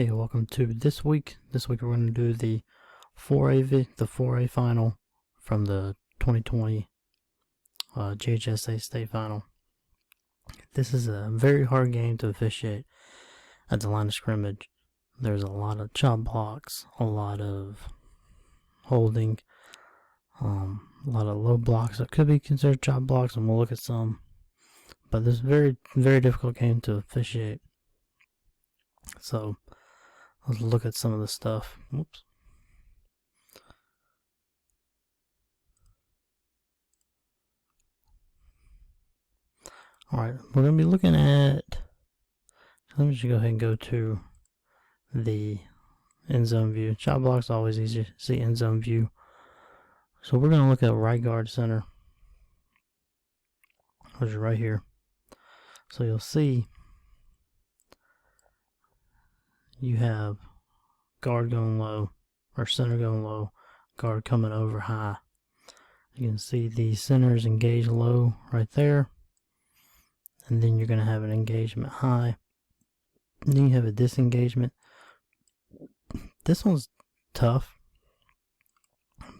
Hey, welcome to this week. This week we're going to do the 4A final from the 2020 GHSA state final. This is a very hard game to officiate at the line of scrimmage. There's a lot of chop blocks, a lot of holding, a lot of low blocks that could be considered chop blocks, and we'll look at some. But this is a very, very difficult game to officiate. So let's look at some of the stuff. Whoops. Alright, we're going to be looking at, let me just go ahead and go to the end zone view. Chop blocks always easy to see end zone view. So we're going to look at right guard center, which is right here. So you'll see you have guard going low, or center going low, guard coming over high. You can see the center is engaged low right there, and then you're going to have an engagement high. And then you have a disengagement. This one's tough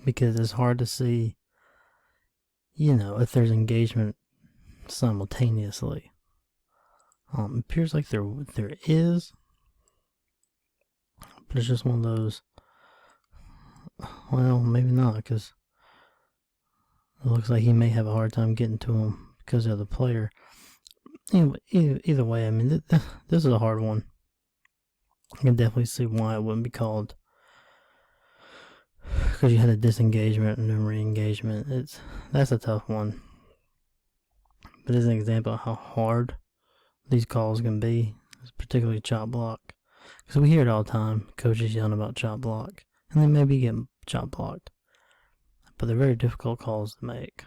because it's hard to see, if there's engagement simultaneously. It appears like there is, but it's just one of those, well, maybe not, because it looks like he may have a hard time getting to him because of the player. Anyway, either way, I mean, this is a hard one. I can definitely see why it wouldn't be called, because you had a disengagement and then re-engagement. That's a tough one, but it's an example of how hard these calls can be, particularly chop block, because we hear it all the time. Coaches yelling about chop block, and they maybe get chop blocked, but they're very difficult calls to make.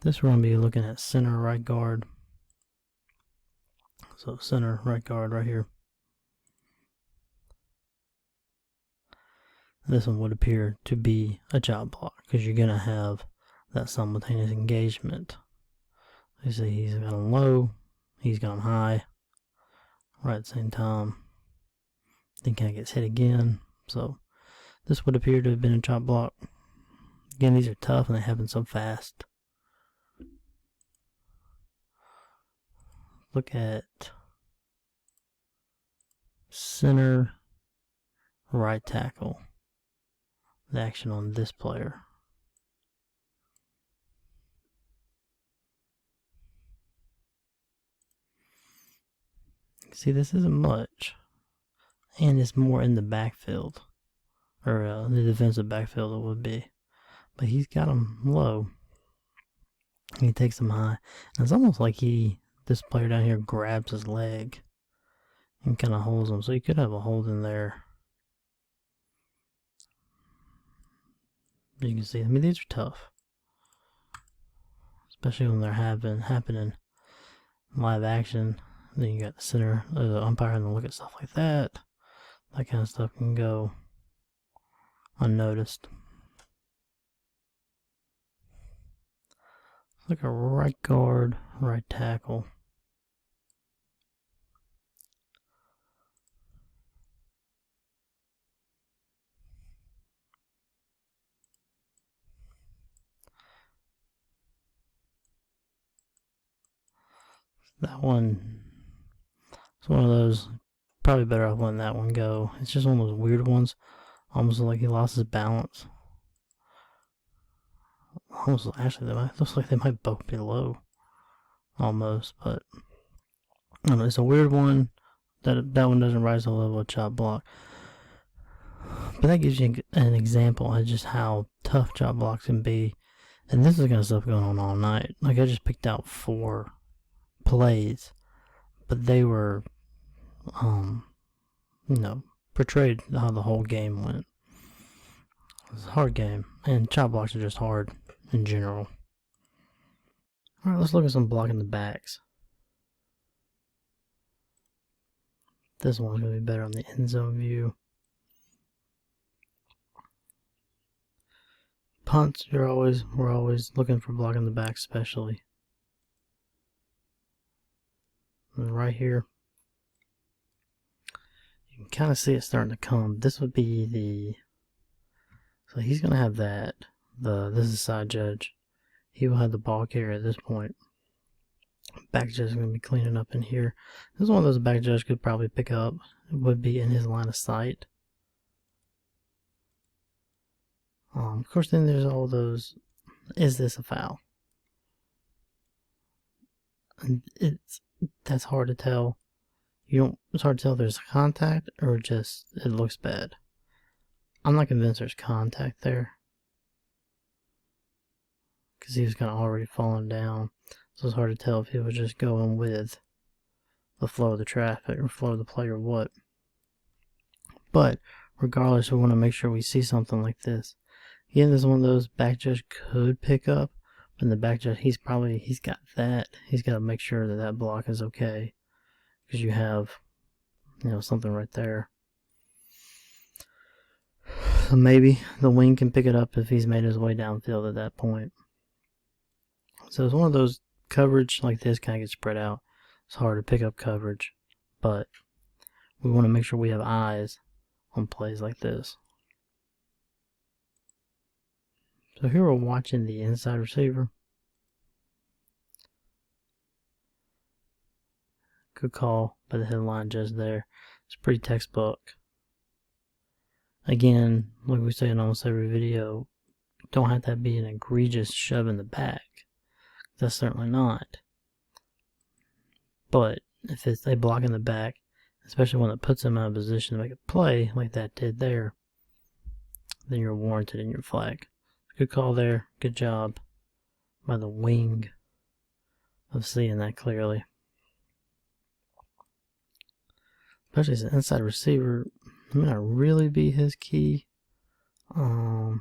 This we're going to be looking at center right guard. So center right guard right here. This one would appear to be a chop block because you're going to have that simultaneous engagement. You see he's got him low, he's got him high, right at the same time. Then kind of gets hit again. So this would appear to have been a chop block. Again, these are tough and they happen so fast. Look at center right tackle. The action on this player. See, this isn't much, and it's more in the backfield, or the defensive backfield it would be, but he's got him low. He takes him high, and it's almost like this player down here grabs his leg and kind of holds him, so you could have a hold in there. You can see, I mean, these are tough, especially when they're happening live action. Then you got the center, the umpire, and look at stuff like that. That kind of stuff can go unnoticed. Look at right guard, right tackle. That one, it's one of those, probably better off letting that one go. It's just one of those weird ones, almost like he lost his balance. Almost, actually, looks like they might both be low, almost, but I don't know, it's a weird one. That one doesn't rise to the level of chop block, but that gives you an example of just how tough chop blocks can be. And this is the kind of stuff going on all night. Like, I just picked out 4 plays, but they were portrayed how the whole game went. It's a hard game, and chop blocks are just hard in general. Alright, let's look at some blocking the backs. This one's going to be better on the end zone view. Punts, we're always looking for blocking the back, especially. And right here, can kind of see it starting to come. This would be the... So he's going to have that. This is side judge. He will have the ball carrier at this point. Back judge is going to be cleaning up in here. This is one of those back judge could probably pick up. It would be in his line of sight. Of course, then there's all those. Is this a foul? And that's hard to tell. It's hard to tell if there's contact or just it looks bad. I'm not convinced there's contact there, because he was kind of already falling down. So it's hard to tell if he was just going with the flow of the traffic or flow of the play or what. But regardless, we want to make sure we see something like this. Again, this is one of those back judge could pick up, but in the back judge, he's got that. He's got to make sure that that block is okay, because you have, something right there. So maybe the wing can pick it up if he's made his way downfield at that point. So it's one of those coverage like this kind of gets spread out. It's hard to pick up coverage, but we want to make sure we have eyes on plays like this. So here we're watching the inside receiver. Good call by the headline just there. It's pretty textbook. Again, like we say in almost every video, don't have that be an egregious shove in the back. That's certainly not. But if it's a block in the back, especially when it puts him in a position to make a play like that did there, then you're warranted in your flag. Good call there. Good job by the wing of seeing that clearly. Especially as an inside receiver, it may not really be his key. Well,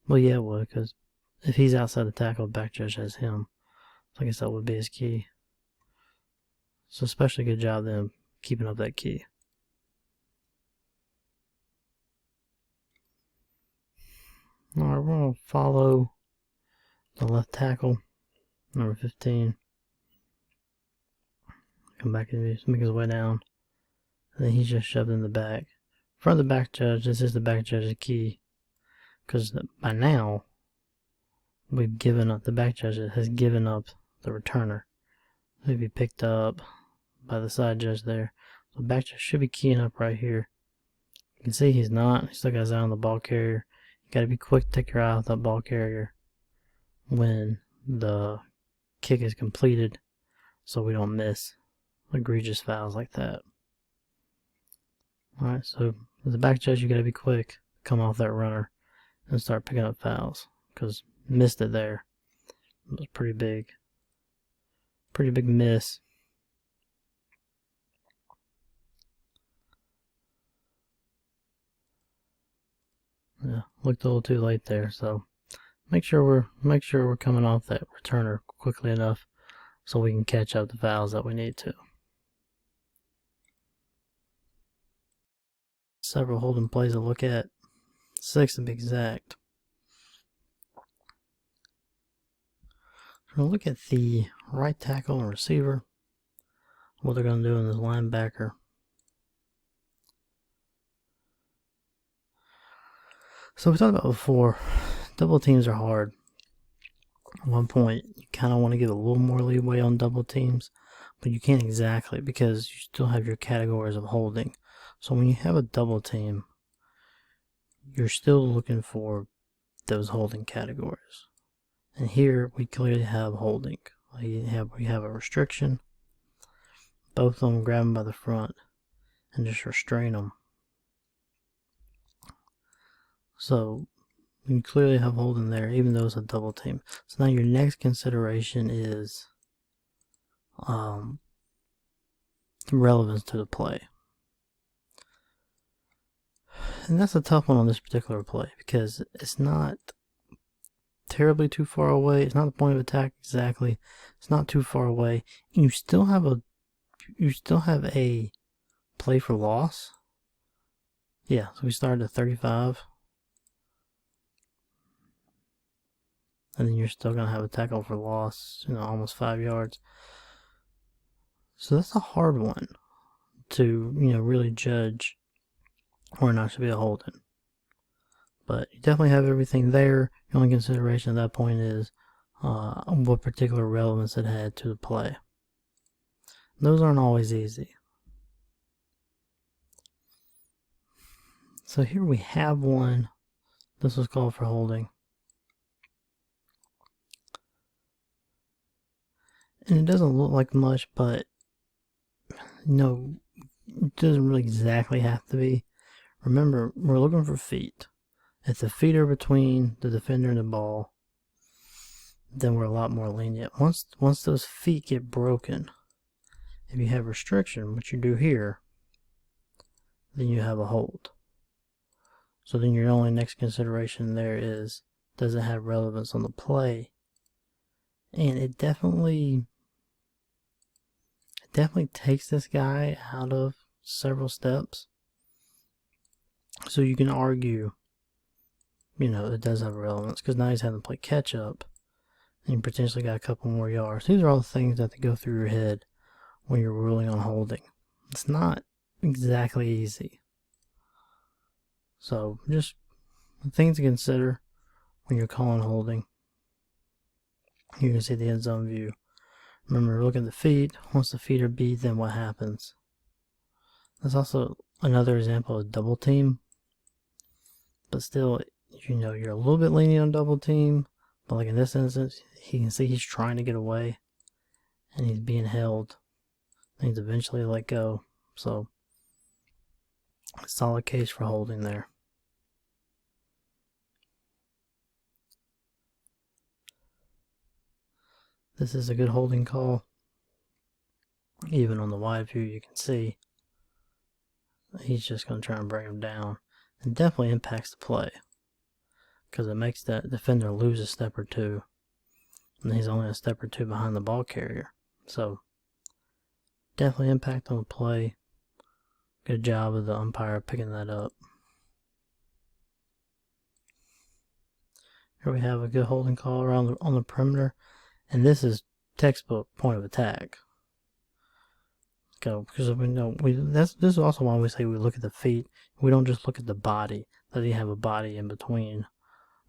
yeah, it would, because if he's outside the tackle, back judge has him. So I guess that would be his key. So especially good job them keeping up that key. Alright, we're going to follow the left tackle, number 15. Come back and make his way down. And then he's just shoved in the back. In front of the back judge, this is the back judge's key. Because by now, we've given up, the back judge has given up the returner. He'll be picked up by the side judge there. So the back judge should be keying up right here. You can see he's not. He still got his eye on the ball carrier. You got to be quick to take your eye off that ball carrier when the kick is completed, so we don't miss egregious fouls like that. Alright, so as a back judge, you got to be quick, come off that runner, and start picking up fouls, because missed it there. It was pretty big miss. Yeah, looked a little too late there, so make sure we're coming off that returner quickly enough so we can catch up the fouls that we need to. Several holding plays to look at, 6 to be exact. We're going to look at the right tackle and receiver, what they're going to do in this linebacker. So we talked about before, double teams are hard. At one point, you kind of want to give a little more leeway on double teams, but you can't exactly, because you still have your categories of holding. So when you have a double team, you're still looking for those holding categories. And here we clearly have holding. We have a restriction. Both of them grab them by the front and just restrain them. So you clearly have holding there, even though it's a double team. So now your next consideration is relevance to the play. And that's a tough one on this particular play, because it's not terribly too far away. It's not the point of attack exactly. It's not too far away. And you still have a play for loss. Yeah, so we started at 35. And then you're still going to have a tackle for loss, almost 5 yards. So that's a hard one. to, really judge where or not should be a holding. But you definitely have everything there. The only consideration at that point is what particular relevance it had to the play. Those aren't always easy. So here we have one. This was called for holding. And it doesn't look like much, but it doesn't really exactly have to be. Remember, we're looking for feet. If the feet are between the defender and the ball, then we're a lot more lenient. Once those feet get broken, if you have restriction, which you do here, then you have a hold. So then your only next consideration there is, does it have relevance on the play? And it definitely takes this guy out of several steps. So you can argue, it does have relevance, because now he's having to play catch up, and you potentially got a couple more yards. These are all the things that go through your head when you're ruling on holding. It's not exactly easy. So just things to consider when you're calling holding. You can see the end zone view. Remember, look at the feet. Once the feet are beat, then what happens? That's also another example of double team. But still, you're a little bit lenient on double team. But like in this instance, he can see he's trying to get away. And he's being held. And he's eventually let go. So, solid case for holding there. This is a good holding call. Even on the wide view, you can see he's just going to try and bring him down. It definitely impacts the play, because it makes that defender lose a step or two, and he's only a step or two behind the ball carrier. So definitely impact on the play. Good job of the umpire picking that up. Here we have a good holding call around on the perimeter, and this is textbook point of attack. Because this is also why we say we look at the feet. We don't just look at the body. Does he have a body in between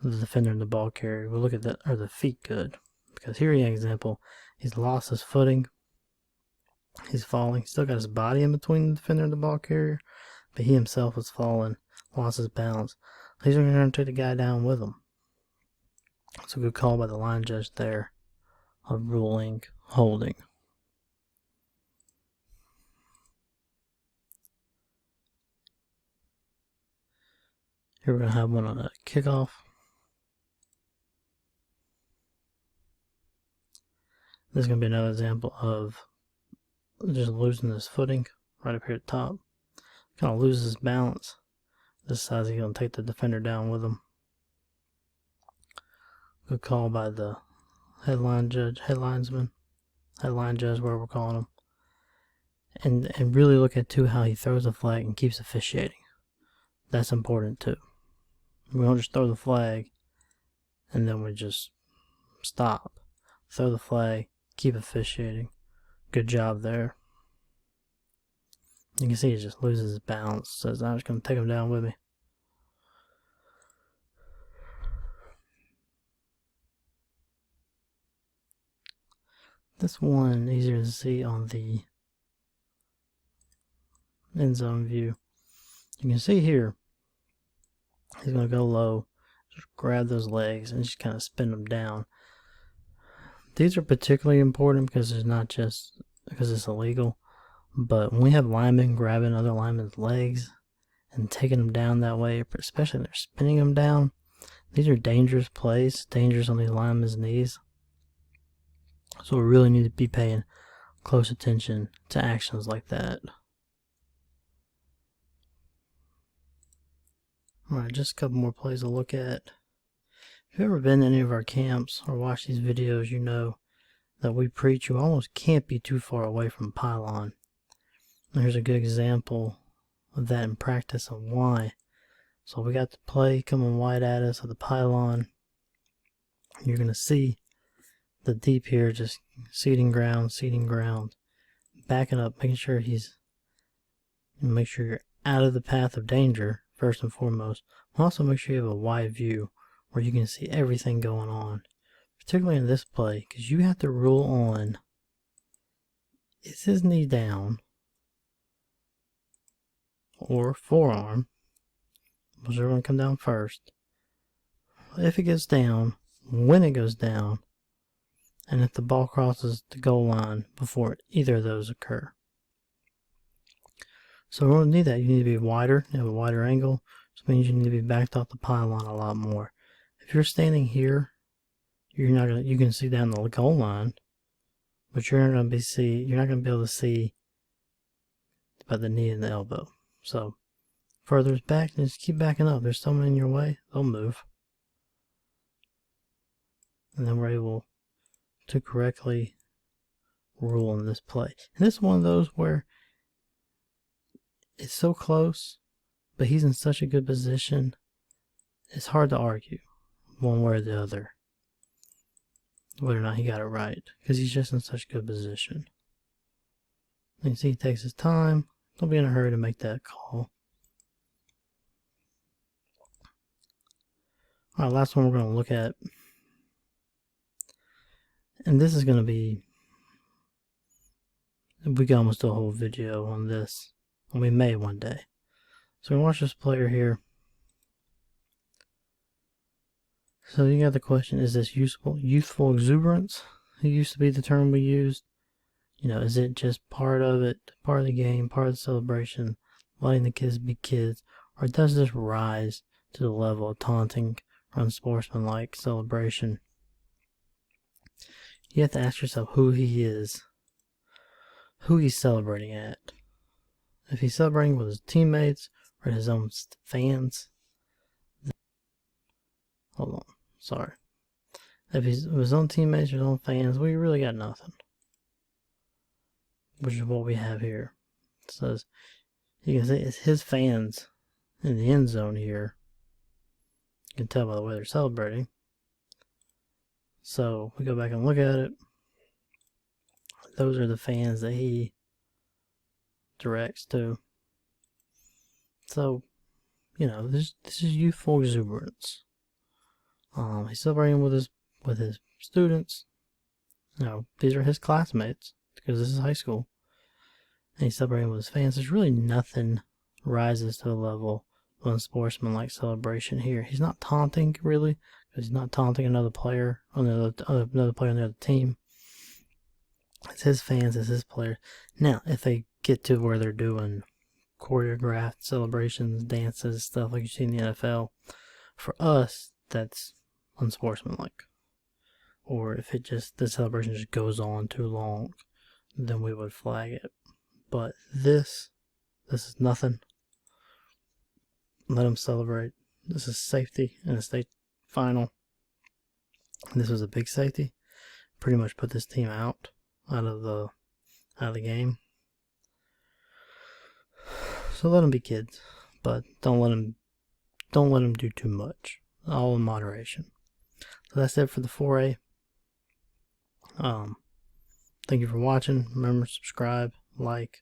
the defender and the ball carrier? We look at the feet good. Because here, an example, he's lost his footing. He's falling. He's still got his body in between the defender and the ball carrier, but he himself is falling, lost his balance. He's going to take the guy down with him. It's a good call by the line judge there of ruling holding. Here we're going to have one on a kickoff. This is going to be another example of just losing his footing right up here at the top. Kind of loses his balance. This size he's going to take the defender down with him. Good call by the headline judge, whatever we're calling him. And really look at too how he throws the flag and keeps officiating. That's important too. We don't just throw the flag and then we just stop. Throw the flag, keep officiating. Good job there. You can see he just loses his balance. Says, I'm just going to take him down with me. This one easier to see on the end zone view. You can see here, he's going to go low, just grab those legs and just kind of spin them down. These are particularly important because it's not just because it's illegal, but when we have linemen grabbing other linemen's legs and taking them down that way, especially if they're spinning them down, these are dangerous plays, dangerous on these linemen's knees. So we really need to be paying close attention to actions like that. Alright, just a couple more plays to look at. If you've ever been to any of our camps or watched these videos, you know that we preach you almost can't be too far away from pylon. And here's a good example of that in practice and why. So we got the play coming wide at us of the pylon. You're going to see the deep here just seeding ground, backing up, making sure he's And make sure you're out of the path of danger, first and foremost. Also make sure you have a wide view where you can see everything going on. Particularly in this play, because you have to rule on, is his knee down or forearm? Whichever one come down first. If it gets down, when it goes down, and if the ball crosses the goal line before either of those occur. So we don't need that. You need to be wider, you have a wider angle, which means you need to be backed off the pylon a lot more. If you're standing here, you're not gonna, you can see down the goal line, but you're not gonna be able to see about the knee and the elbow. So further back, just keep backing up. There's someone in your way, they'll move. And then we're able to correctly rule in this play. And this is one of those where it's so close, but he's in such a good position, it's hard to argue one way or the other whether or not he got it right, because he's just in such good position. You can see he takes his time. Don't be in a hurry to make that call. Alright, last one we're going to look at. And this is going to be, we can almost do a whole video on this, and we may one day. So we watch this player here. So you got the question, is this youthful exuberance? It used to be the term we used. You know, is it just part of it, part of the game, part of the celebration, letting the kids be kids? Or does this rise to the level of taunting or unsportsmanlike celebration? You have to ask yourself who he is, who he's celebrating at. If he's celebrating with his teammates or his own fans, hold on, sorry. If he's with his own teammates or his own fans, we really got nothing. Which is what we have here. It says, you can see it's his fans in the end zone here. You can tell by the way they're celebrating. So we go back and look at it. Those are the fans that he directs to. So, you know, this is youthful exuberance. He's celebrating with his students. You know, these are his classmates because this is high school. And he's celebrating with his fans. There's really nothing rises to the level of unsportsmanlike celebration here. He's not taunting really, because he's not taunting another player on another player on the other team. It's his fans, it's his players. Now, if they get to where they're doing choreographed celebrations, dances, stuff like you see in the NFL, for us, that's unsportsmanlike. Or if the celebration just goes on too long, then we would flag it. But this is nothing. Let them celebrate. This is safety in a state final. This was a big safety. Pretty much put this team out of the game. So let them be kids, but don't let them do too much. All in moderation. So that's it for the 4A. Thank you for watching. Remember, subscribe, like,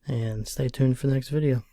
and stay tuned for the next video.